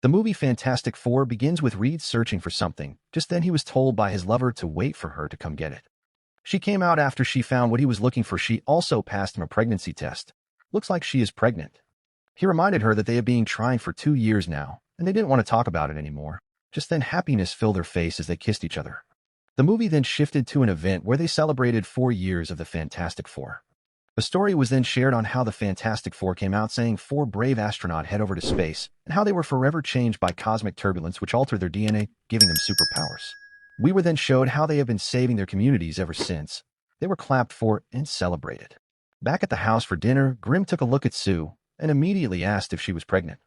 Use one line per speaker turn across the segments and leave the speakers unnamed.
The movie Fantastic Four begins with Reed searching for something. Just then he was told by his lover to wait for her to come get it. She came out after she found what he was looking for. She also passed him a pregnancy test. Looks like she is pregnant. He reminded her that they have been trying for 2 years now, and they didn't want to talk about it anymore. Just then happiness filled their face as they kissed each other. The movie then shifted to an event where they celebrated 4 years of the Fantastic Four. A story was then shared on how the Fantastic Four came out, saying 4 brave astronauts head over to space, and how they were forever changed by cosmic turbulence which altered their DNA, giving them superpowers. We were then showed how they have been saving their communities ever since. They were clapped for and celebrated. Back at the house for dinner, Grimm took a look at Sue and immediately asked if she was pregnant.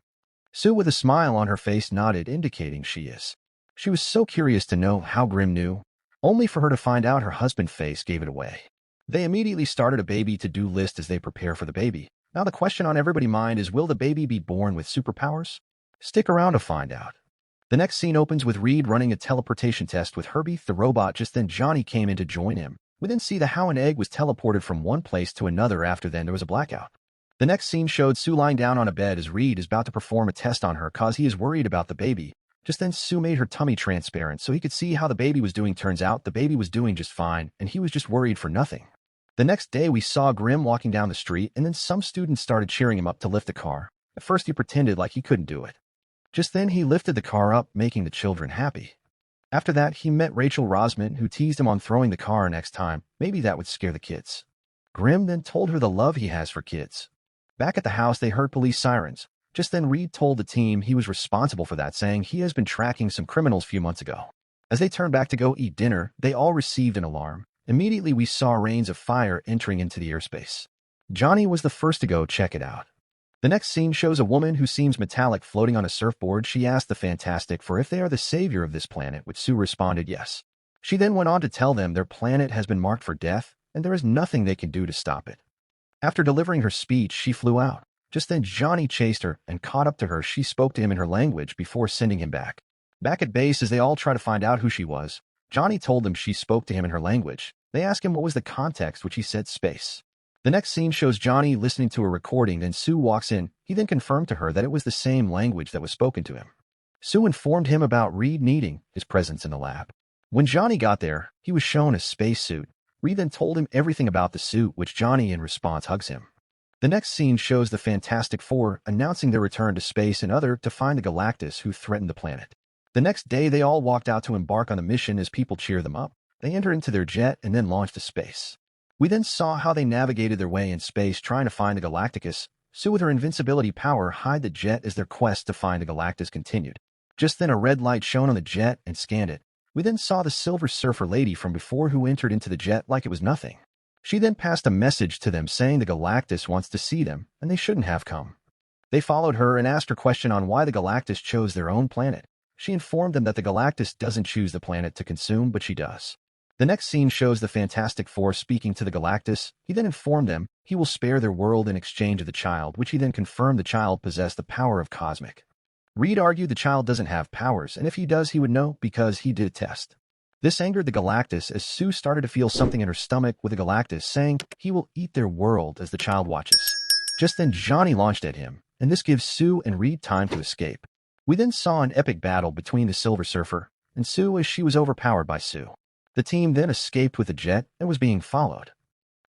Sue, with a smile on her face, nodded, indicating she is. She was so curious to know how Grimm knew, only for her to find out her husband's face gave it away. They immediately started a baby to-do list as they prepare for the baby. Now the question on everybody's mind is, will the baby be born with superpowers? Stick around to find out. The next scene opens with Reed running a teleportation test with Herbie the robot. Just then Johnny came in to join him. We then see how an egg was teleported from one place to another. After then there was a blackout. The next scene showed Sue lying down on a bed as Reed is about to perform a test on her cause he is worried about the baby. Just then Sue made her tummy transparent so he could see how the baby was doing. Turns out the baby was doing just fine and he was just worried for nothing. The next day we saw Grimm walking down the street and then some students started cheering him up to lift the car. At first he pretended like he couldn't do it. Just then he lifted the car up, making the children happy. After that he met Rachel Rosman, who teased him on throwing the car next time. Maybe that would scare the kids. Grimm then told her the love he has for kids. Back at the house they heard police sirens. Just then Reed told the team he was responsible for that, saying he has been tracking some criminals a few months ago. As they turned back to go eat dinner, they all received an alarm. Immediately we saw rains of fire entering into the airspace. Johnny was the first to go check it out. The next scene shows a woman who seems metallic floating on a surfboard. She asked the Fantastic Four if they are the savior of this planet, which Sue responded yes. She then went on to tell them their planet has been marked for death, and there is nothing they can do to stop it. After delivering her speech, she flew out. Just then Johnny chased her and caught up to her. She spoke to him in her language before sending him back. Back at base, as they all try to find out who she was, Johnny told them she spoke to him in her language. They asked him what was the context, which he said space. The next scene shows Johnny listening to a recording, then Sue walks in. He then confirmed to her that it was the same language that was spoken to him. Sue informed him about Reed needing his presence in the lab. When Johnny got there, he was shown a spacesuit. Reed then told him everything about the suit, which Johnny in response hugs him. The next scene shows the Fantastic Four announcing their return to space and other to find the Galactus who threatened the planet. The next day they all walked out to embark on the mission as people cheer them up. They entered into their jet and then launched to space. We then saw how they navigated their way in space trying to find the Galactus. Sue with her invincibility power hid the jet as their quest to find the Galactus continued. Just then a red light shone on the jet and scanned it. We then saw the Silver Surfer lady from before who entered into the jet like it was nothing. She then passed a message to them saying the Galactus wants to see them and they shouldn't have come. They followed her and asked her question on why the Galactus chose their own planet. She informed them that the Galactus doesn't choose the planet to consume, but she does. The next scene shows the Fantastic Four speaking to the Galactus. He then informed them he will spare their world in exchange of the child, which he then confirmed the child possessed the power of cosmic. Reed argued the child doesn't have powers, and if he does, he would know because he did a test. This angered the Galactus as Sue started to feel something in her stomach with the Galactus, saying he will eat their world as the child watches. Just then Johnny launched at him, and this gives Sue and Reed time to escape. We then saw an epic battle between the Silver Surfer and Sue as she was overpowered by Sue. The team then escaped with the jet and was being followed.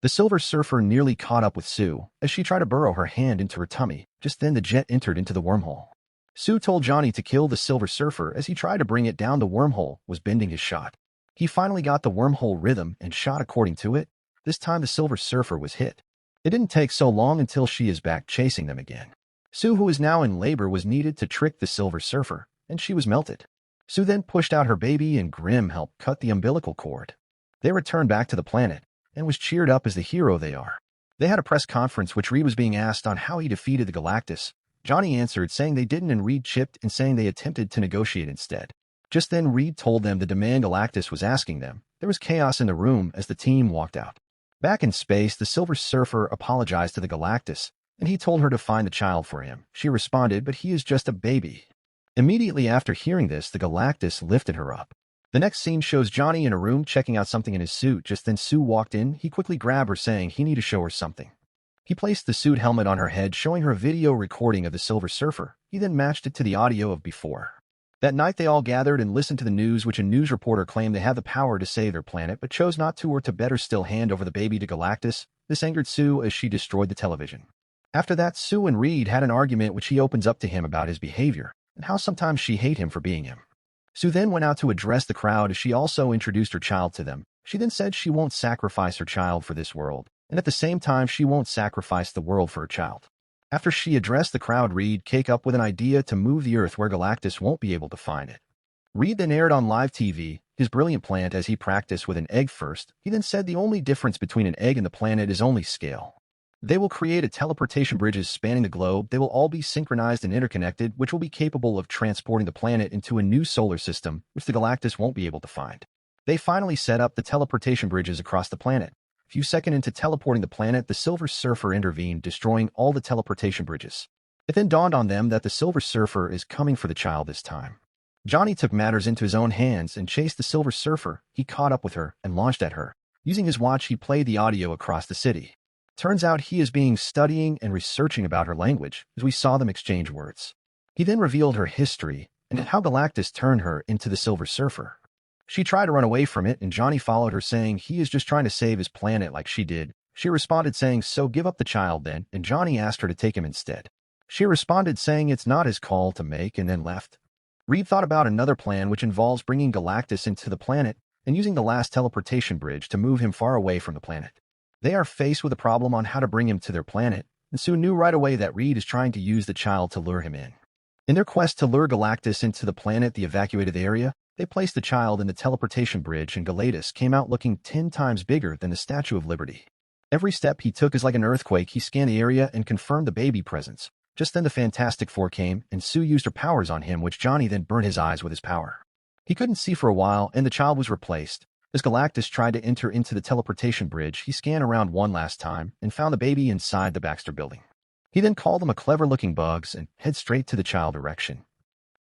The Silver Surfer nearly caught up with Sue as she tried to burrow her hand into her tummy. Just then the jet entered into the wormhole. Sue told Johnny to kill the Silver Surfer as he tried to bring it down. The wormhole was bending his shot. He finally got the wormhole rhythm and shot according to it. This time the Silver Surfer was hit. It didn't take so long until she is back chasing them again. Sue, who is now in labor, was needed to trick the Silver Surfer, and she was melted. Sue then pushed out her baby and Grimm helped cut the umbilical cord. They returned back to the planet and was cheered up as the hero they are. They had a press conference which Reed was being asked on how he defeated the Galactus. Johnny answered saying they didn't, and Reed chipped in saying they attempted to negotiate instead. Just then Reed told them the demand Galactus was asking them. There was chaos in the room as the team walked out. Back in space, the Silver Surfer apologized to the Galactus, and he told her to find the child for him. She responded, but he is just a baby. Immediately after hearing this, the Galactus lifted her up. The next scene shows Johnny in a room checking out something in his suit. Just then Sue walked in. He quickly grabbed her, saying he needed to show her something. He placed the suit helmet on her head, showing her a video recording of the Silver Surfer. He then matched it to the audio of before. That night they all gathered and listened to the news, which a news reporter claimed they had the power to save their planet but chose not to, or to better still hand over the baby to Galactus. This angered Sue as she destroyed the television. After that, Sue and Reed had an argument which he opens up to him about his behavior and how sometimes she hates him for being him. Sue then went out to address the crowd as she also introduced her child to them. She then said she won't sacrifice her child for this world, and at the same time she won't sacrifice the world for her child. After she addressed the crowd, Reed came up with an idea to move the Earth where Galactus won't be able to find it. Reed then aired on live TV his brilliant plan as he practiced with an egg first. He then said the only difference between an egg and the planet is only scale. They will create a teleportation bridges spanning the globe. They will all be synchronized and interconnected, which will be capable of transporting the planet into a new solar system, which the Galactus won't be able to find. They finally set up the teleportation bridges across the planet. A few seconds into teleporting the planet, the Silver Surfer intervened, destroying all the teleportation bridges. It then dawned on them that the Silver Surfer is coming for the child this time. Johnny took matters into his own hands and chased the Silver Surfer. He caught up with her and launched at her. Using his watch, he played the audio across the city. Turns out he is studying and researching about her language, as we saw them exchange words. He then revealed her history and how Galactus turned her into the Silver Surfer. She tried to run away from it, and Johnny followed her, saying he is just trying to save his planet like she did. She responded saying, "So give up the child then," and Johnny asked her to take him instead. She responded saying it's not his call to make, and then left. Reed thought about another plan which involves bringing Galactus into the planet and using the last teleportation bridge to move him far away from the planet. They are faced with a problem on how to bring him to their planet, and Sue knew right away that Reed is trying to use the child to lure him in. In their quest to lure Galactus into the planet, the evacuated area, they placed the child in the teleportation bridge, and Galactus came out looking 10 times bigger than the Statue of Liberty. Every step he took is like an earthquake. He scanned the area and confirmed the baby presence. Just then the Fantastic Four came, and Sue used her powers on him, which Johnny then burned his eyes with his power. He couldn't see for a while, and the child was replaced. As Galactus tried to enter into the teleportation bridge, he scanned around one last time and found the baby inside the Baxter building. He then called them a clever-looking bugs and head straight to the child direction.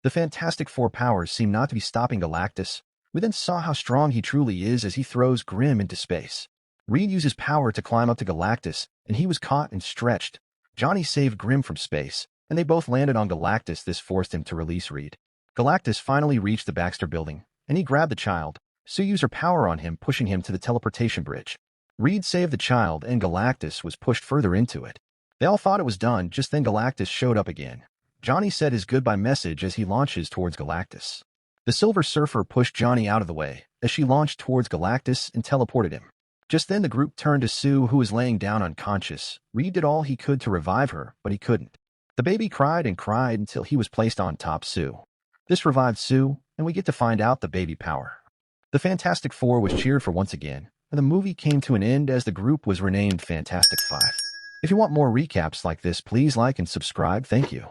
The Fantastic Four powers seem not to be stopping Galactus. We then saw how strong he truly is as he throws Grimm into space. Reed used his power to climb up to Galactus, and he was caught and stretched. Johnny saved Grimm from space, and they both landed on Galactus. This forced him to release Reed. Galactus finally reached the Baxter building, and he grabbed the child. Sue used her power on him, pushing him to the teleportation bridge. Reed saved the child, and Galactus was pushed further into it. They all thought it was done. Just then Galactus showed up again. Johnny said his goodbye message as he launches towards Galactus. The Silver Surfer pushed Johnny out of the way as she launched towards Galactus and teleported him. Just then the group turned to Sue, who was laying down unconscious. Reed did all he could to revive her, but he couldn't. The baby cried and cried until he was placed on top Sue. This revived Sue, and we get to find out the baby power. The Fantastic Four was cheered for once again, and the movie came to an end as the group was renamed Fantastic Five. If you want more recaps like this, please like and subscribe. Thank you.